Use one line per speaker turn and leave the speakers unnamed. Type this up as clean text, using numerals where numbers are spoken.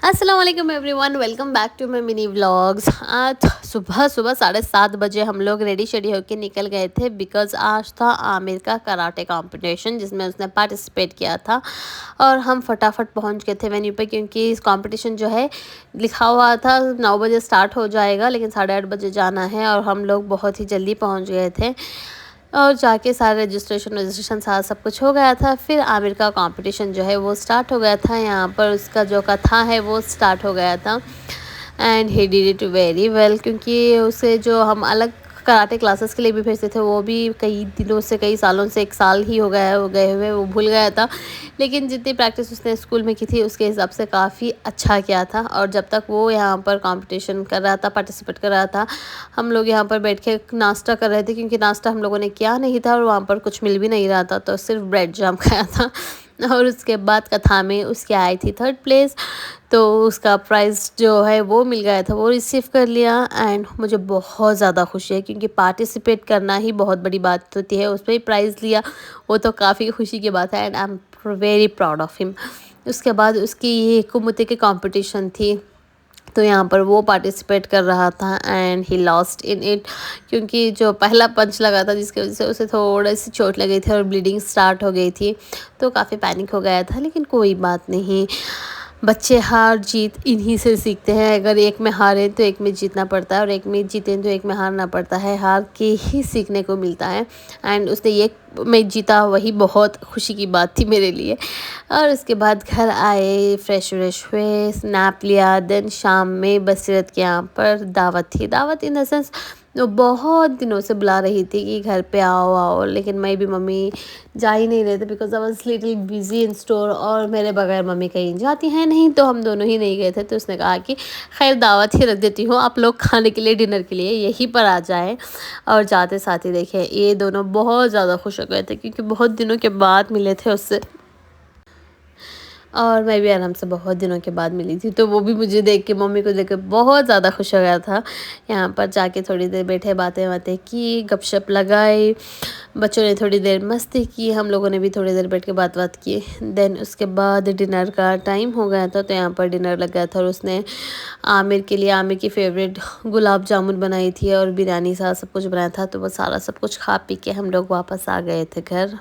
अस्सलाम वालेकुम everyone, welcome back to my mini vlogs. आज सुबह सुबह 7:30 हम लोग रेडी शेडी होके निकल गए थे बिकॉज़ आज था आमिर का कराटे कंपटीशन जिसमें उसने पार्टिसिपेट किया था। और हम फटाफट पहुंच गए थे वेन्यू पे क्योंकि इस कंपटीशन जो है लिखा हुआ था 9 बजे स्टार्ट हो जाएगा, लेकिन 8:30 बजे जाना है और हम लोग बहुत ही जल्दी पहुँच गए थे। और जाके सारे रजिस्ट्रेशन सारा सब कुछ हो गया था। फिर आमिर का कंपटीशन जो है वो स्टार्ट हो गया था। यहाँ पर उसका जो कथा है वो स्टार्ट हो गया था and he did it very well, क्योंकि उसे जो हम अलग कराटे क्लासेस के लिए भी भेजते थे वो भी कई दिनों से, कई सालों से, 1 साल ही हो गया है वो गए हुए, वो भूल गया था। लेकिन जितनी प्रैक्टिस उसने स्कूल में की थी उसके हिसाब से काफ़ी अच्छा किया था। और जब तक वो यहाँ पर कंपटीशन कर रहा था, पार्टिसिपेट कर रहा था, हम लोग यहाँ पर बैठ के नाश्ता कर रहे थे क्योंकि नाश्ता हम लोगों ने किया नहीं था और वहाँ पर कुछ मिल भी नहीं रहा था, तो सिर्फ ब्रेड जाम खाया था। और उसके बाद कथा में उसकी आई थी 3rd प्लेस, तो उसका प्राइज़ जो है वो मिल गया था, वो रिसीव कर लिया। एंड मुझे बहुत ज़्यादा खुशी है क्योंकि पार्टिसिपेट करना ही बहुत बड़ी बात होती है, उसमें ही प्राइज़ लिया, वो तो काफ़ी खुशी की बात है and I am very proud of him. उसके बाद उसकी ये कुमुते की कंपटीशन थी, तो यहाँ पर वो पार्टिसिपेट कर रहा था and he lost in it, क्योंकि जो पहला पंच लगा था जिसकी वजह से उसे थोड़ी सी चोट लगी थी और ब्लीडिंग स्टार्ट हो गई थी, तो काफ़ी पैनिक हो गया था। लेकिन कोई बात नहीं, बच्चे हार जीत इन्हीं से सीखते हैं। अगर एक में हारे तो एक में जीतना पड़ता है और एक में जीतें तो एक में हारना पड़ता है। हार के ही सीखने को मिलता है एंड उसने ये मैच जीता, वही बहुत खुशी की बात थी मेरे लिए। और उसके बाद घर आए, फ्रेश व्रेश हुए, स्नैप लिया। देन शाम में बसीरत के यहाँ पर दावत थी। दावत इन द सेंस वो बहुत दिनों से बुला रही थी कि घर पे आओ आओ, लेकिन मैं भी मम्मी जा ही नहीं रहे थे because I was little busy in store और मेरे बगैर मम्मी कहीं जाती हैं नहीं, तो हम दोनों ही नहीं गए थे। तो उसने कहा कि खैर दावत ही रख देती हूँ, आप लोग खाने के लिए, डिनर के लिए यहीं पर आ जाएं। और जाते साथ ही देखे ये दोनों बहुत ज़्यादा खुश हो गए थे क्योंकि बहुत दिनों के बाद मिले थे उससे, और मैं भी आराम से बहुत दिनों के बाद मिली थी, तो वो भी मुझे देख के, मम्मी को देख के बहुत ज़्यादा खुश हो गया था। यहाँ पर जाके थोड़ी देर बैठे, बातें बातें की, गपशप लगाई, बच्चों ने थोड़ी देर मस्ती की, हम लोगों ने भी थोड़ी देर बैठ के बात की। देन उसके बाद डिनर का टाइम हो गया था, तो यहाँ पर डिनर लग गया था और उसने आमिर के लिए आमिर की फेवरेट गुलाब जामुन बनाई थी और बिरयानी सा सब कुछ बनाया था। तो वो सारा सब कुछ खा पी के हम लोग वापस आ गए थे घर।